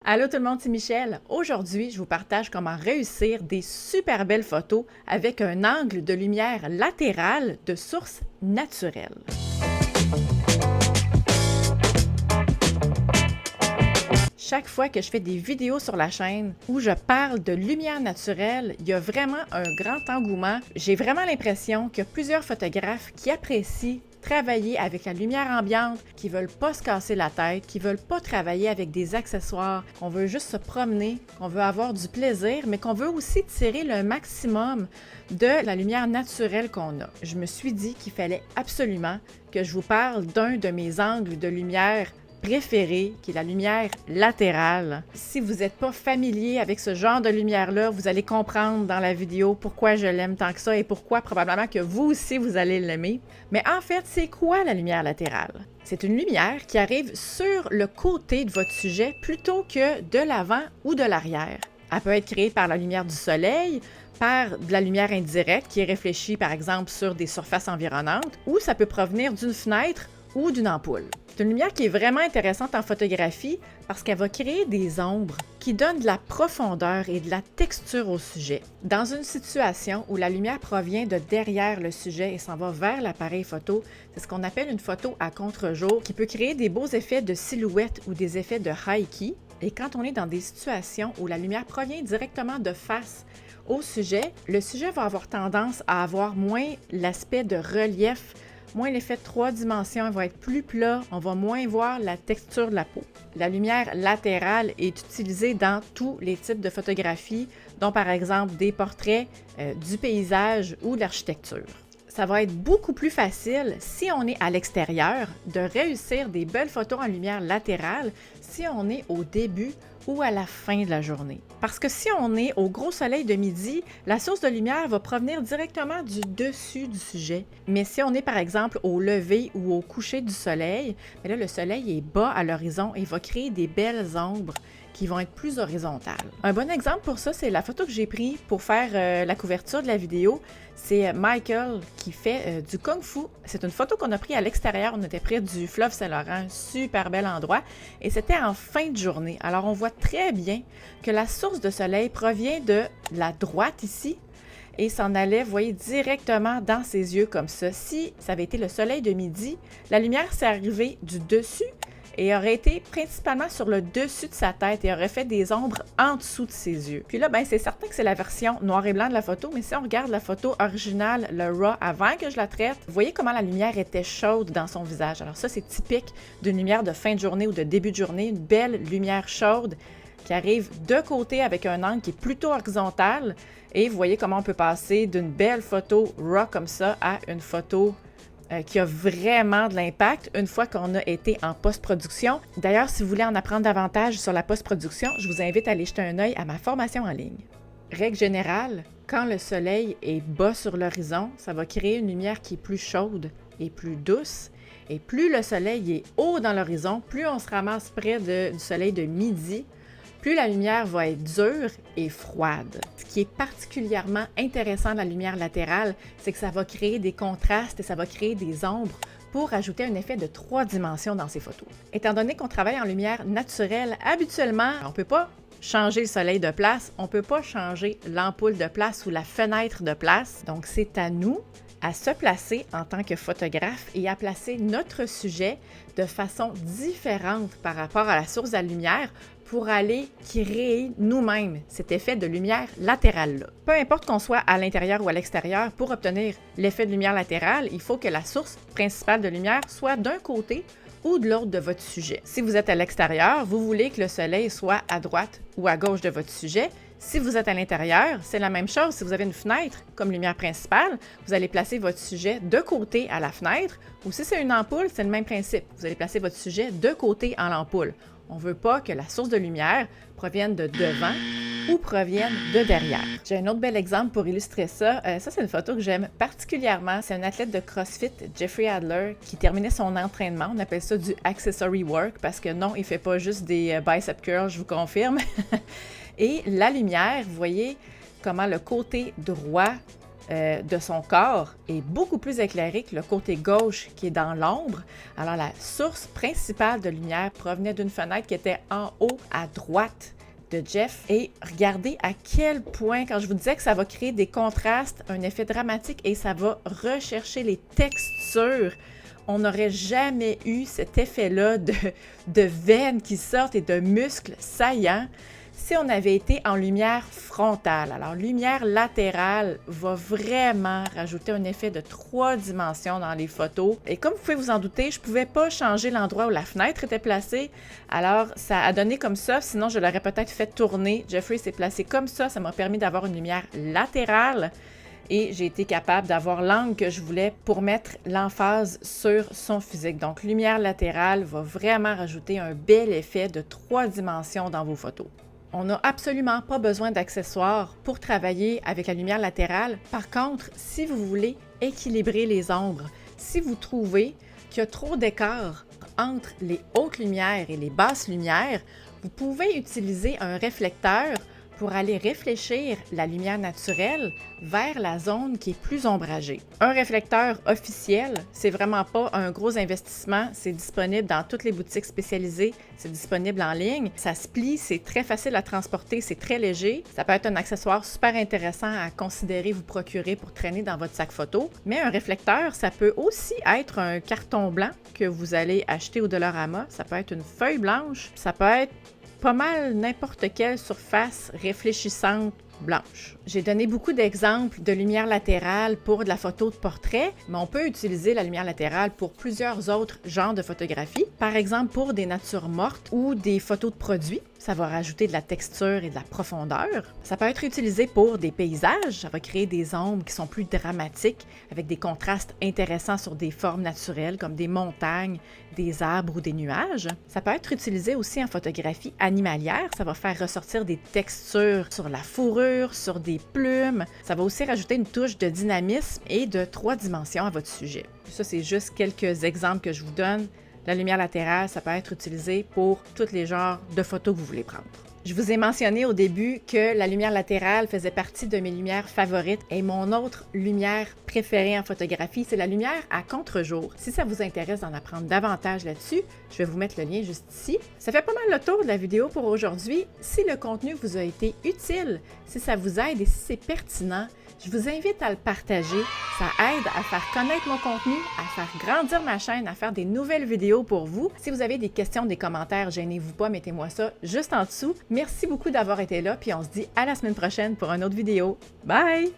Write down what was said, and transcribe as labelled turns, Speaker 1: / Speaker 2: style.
Speaker 1: Allô tout le monde, c'est Michel. Aujourd'hui, je vous partage comment réussir des super belles photos avec un angle de lumière latéral de source naturelle. Chaque fois que je fais des vidéos sur la chaîne où je parle de lumière naturelle, il y a vraiment un grand engouement. J'ai vraiment l'impression qu'il y a plusieurs photographes qui apprécient travailler avec la lumière ambiante, qui veulent pas se casser la tête, qui veulent pas travailler avec des accessoires, qu'on veut juste se promener, qu'on veut avoir du plaisir, mais qu'on veut aussi tirer le maximum de la lumière naturelle qu'on a. Je me suis dit qu'il fallait absolument que je vous parle d'un de mes angles de lumière préféré, qui est la lumière latérale. Si vous n'êtes pas familier avec ce genre de lumière-là, vous allez comprendre dans la vidéo pourquoi je l'aime tant que ça et pourquoi probablement que vous aussi vous allez l'aimer. Mais en fait, c'est quoi la lumière latérale? C'est une lumière qui arrive sur le côté de votre sujet plutôt que de l'avant ou de l'arrière. Elle peut être créée par la lumière du soleil, par de la lumière indirecte qui est réfléchie par exemple sur des surfaces environnantes, ou ça peut provenir d'une fenêtre ou d'une ampoule. C'est une lumière qui est vraiment intéressante en photographie parce qu'elle va créer des ombres qui donnent de la profondeur et de la texture au sujet. Dans une situation où la lumière provient de derrière le sujet et s'en va vers l'appareil photo, c'est ce qu'on appelle une photo à contre-jour qui peut créer des beaux effets de silhouette ou des effets de high-key. Et quand on est dans des situations où la lumière provient directement de face au sujet, le sujet va avoir tendance à avoir moins l'aspect de relief, moins l'effet de 3 dimensions, il va être plus plat, on va moins voir la texture de la peau. La lumière latérale est utilisée dans tous les types de photographies, dont par exemple des portraits, du paysage ou de l'architecture. Ça va être beaucoup plus facile si on est à l'extérieur de réussir des belles photos en lumière latérale si on est au début ou à la fin de la journée. Parce que si on est au gros soleil de midi, la source de lumière va provenir directement du dessus du sujet. Mais si on est par exemple au lever ou au coucher du soleil, bien là, le soleil est bas à l'horizon et va créer des belles ombres qui vont être plus horizontales. Un bon exemple pour ça, c'est la photo que j'ai prise pour faire la couverture de la vidéo. C'est Michael qui fait du Kung Fu. C'est une photo qu'on a prise à l'extérieur. On était près du fleuve Saint-Laurent, un super bel endroit. Et c'était en fin de journée. Alors, on voit très bien que la source de soleil provient de la droite ici et s'en allait, vous voyez, directement dans ses yeux comme ça. Si ça avait été le soleil de midi, la lumière s'est arrivée du dessus et aurait été principalement sur le dessus de sa tête et aurait fait des ombres en dessous de ses yeux. Puis là, ben, c'est certain que c'est la version noir et blanc de la photo, mais si on regarde la photo originale, le RAW, avant que je la traite, vous voyez comment la lumière était chaude dans son visage. Alors ça, c'est typique d'une lumière de fin de journée ou de début de journée, une belle lumière chaude qui arrive de côté avec un angle qui est plutôt horizontal. Et vous voyez comment on peut passer d'une belle photo RAW comme ça à une photo qui a vraiment de l'impact une fois qu'on a été en post-production. D'ailleurs, si vous voulez en apprendre davantage sur la post-production, je vous invite à aller jeter un œil à ma formation en ligne. Règle générale, quand le soleil est bas sur l'horizon, ça va créer une lumière qui est plus chaude et plus douce. Et plus le soleil est haut dans l'horizon, plus on se ramasse près du soleil de midi, plus la lumière va être dure et froide. Ce qui est particulièrement intéressant de la lumière latérale, c'est que ça va créer des contrastes et ça va créer des ombres pour ajouter un effet de 3 dimensions dans ces photos. Étant donné qu'on travaille en lumière naturelle, habituellement, on ne peut pas changer le soleil de place, on ne peut pas changer l'ampoule de place ou la fenêtre de place. Donc, c'est à nous à se placer en tant que photographe et à placer notre sujet de façon différente par rapport à la source de la lumière pour aller créer nous-mêmes cet effet de lumière latérale-là. Peu importe qu'on soit à l'intérieur ou à l'extérieur, pour obtenir l'effet de lumière latérale, il faut que la source principale de lumière soit d'un côté ou de l'autre de votre sujet. Si vous êtes à l'extérieur, vous voulez que le soleil soit à droite ou à gauche de votre sujet. Si vous êtes à l'intérieur, c'est la même chose. Si vous avez une fenêtre comme lumière principale, vous allez placer votre sujet de côté à la fenêtre. Ou si c'est une ampoule, c'est le même principe. Vous allez placer votre sujet de côté en l'ampoule. On ne veut pas que la source de lumière provienne de devant ou provienne de derrière. J'ai un autre bel exemple pour illustrer ça. Ça, c'est une photo que j'aime particulièrement. C'est un athlète de CrossFit, Jeffrey Adler, qui terminait son entraînement. On appelle ça du accessory work parce que non, il ne fait pas juste des bicep curls, je vous confirme. Et la lumière, vous voyez comment le côté droit de son corps est beaucoup plus éclairé que le côté gauche qui est dans l'ombre. Alors la source principale de lumière provenait d'une fenêtre qui était en haut à droite de Jeff. Et regardez à quel point, quand je vous disais que ça va créer des contrastes, un effet dramatique et ça va rechercher les textures, on n'aurait jamais eu cet effet-là de veines qui sortent et de muscles saillants si on avait été en lumière frontale. Alors, lumière latérale va vraiment rajouter un effet de 3 dimensions dans les photos. Et comme vous pouvez vous en douter, je ne pouvais pas changer l'endroit où la fenêtre était placée. Alors, ça a donné comme ça, sinon je l'aurais peut-être fait tourner. Jeffrey s'est placé comme ça m'a permis d'avoir une lumière latérale. Et j'ai été capable d'avoir l'angle que je voulais pour mettre l'emphase sur son physique. Donc, lumière latérale va vraiment rajouter un bel effet de 3 dimensions dans vos photos. On n'a absolument pas besoin d'accessoires pour travailler avec la lumière latérale. Par contre, si vous voulez équilibrer les ombres, si vous trouvez qu'il y a trop d'écart entre les hautes lumières et les basses lumières, vous pouvez utiliser un réflecteur pour aller réfléchir la lumière naturelle vers la zone qui est plus ombragée. Un réflecteur officiel, c'est vraiment pas un gros investissement, c'est disponible dans toutes les boutiques spécialisées, c'est disponible en ligne, ça se plie, c'est très facile à transporter, c'est très léger, ça peut être un accessoire super intéressant à considérer vous procurer pour traîner dans votre sac photo, mais un réflecteur, ça peut aussi être un carton blanc que vous allez acheter au Dollarama, ça peut être une feuille blanche, ça peut être pas mal n'importe quelle surface réfléchissante blanche. J'ai donné beaucoup d'exemples de lumière latérale pour de la photo de portrait, mais on peut utiliser la lumière latérale pour plusieurs autres genres de photographie. Par exemple, pour des natures mortes ou des photos de produits, ça va rajouter de la texture et de la profondeur. Ça peut être utilisé pour des paysages, ça va créer des ombres qui sont plus dramatiques avec des contrastes intéressants sur des formes naturelles comme des montagnes, des arbres ou des nuages. Ça peut être utilisé aussi en photographie animalière, ça va faire ressortir des textures sur la fourrure, sur des plumes. Ça va aussi rajouter une touche de dynamisme et de 3 dimensions à votre sujet. Ça, c'est juste quelques exemples que je vous donne. La lumière latérale, ça peut être utilisé pour tous les genres de photos que vous voulez prendre. Je vous ai mentionné au début que la lumière latérale faisait partie de mes lumières favorites et mon autre lumière préférée en photographie, c'est la lumière à contre-jour. Si ça vous intéresse d'en apprendre davantage là-dessus, je vais vous mettre le lien juste ici. Ça fait pas mal le tour de la vidéo pour aujourd'hui. Si le contenu vous a été utile, si ça vous aide et si c'est pertinent, je vous invite à le partager. Ça aide à faire connaître mon contenu, à faire grandir ma chaîne, à faire des nouvelles vidéos pour vous. Si vous avez des questions, des commentaires, gênez-vous pas, mettez-moi ça juste en dessous. Merci beaucoup d'avoir été là, puis on se dit à la semaine prochaine pour une autre vidéo. Bye!